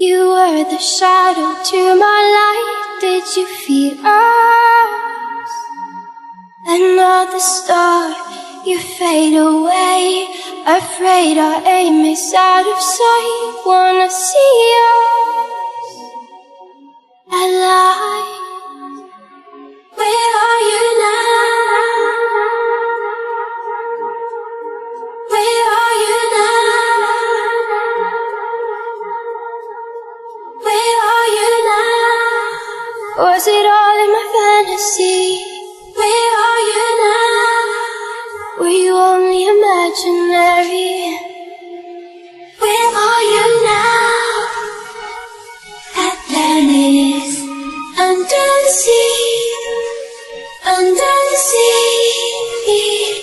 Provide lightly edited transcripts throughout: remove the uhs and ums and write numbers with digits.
You were the shadow to my light. Did you feel us? Another star, you fade away. Afraid our aim is out of sight. Wanna see us alive. Where are you now? Where are you now? Where are you now? Was it all in my fantasy? Where are you now? Were you only imaginary? Where are you now? Atlantis, under the sea, under the sea.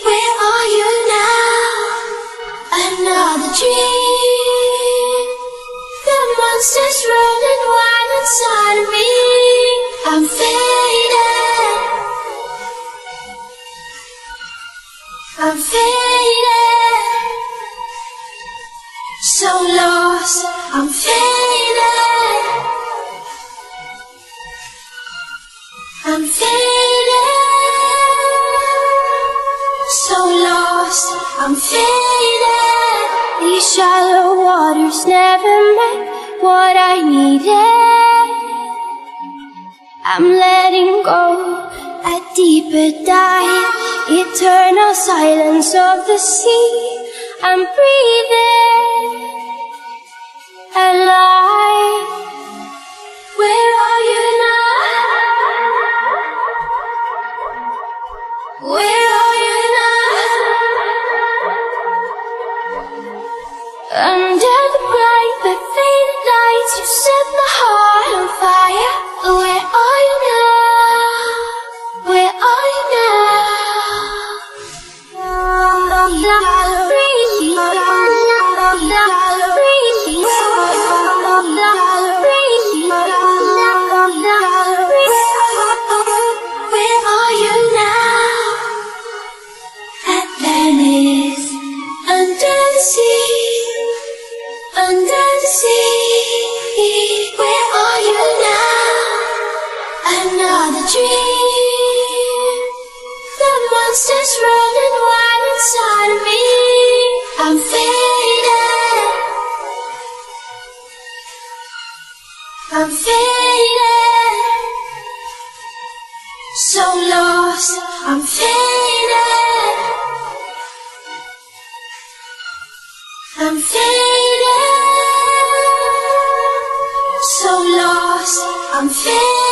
Where are you now? Another dream. The monsters running wild inside of me. I'm faded. I'm faded. So lost. I'm faded. I'm faded. So lost. I'm faded. These shallow waters never met what I needed. I'm letting go, a deeper dive, eternal silence of the sea. I'm breathing alive. Where are you now? Where are you now? Under the bright but faded lights, you set my heart on fire. Where are you now? Where are you now? Where are you now? Atlantis, under the sea, under the sea. Where are you now? Another dream. The monsters running wild inside of me. I'm faded. I'm faded. So lost. I'm faded. I'm faded. So lost. I'm faded.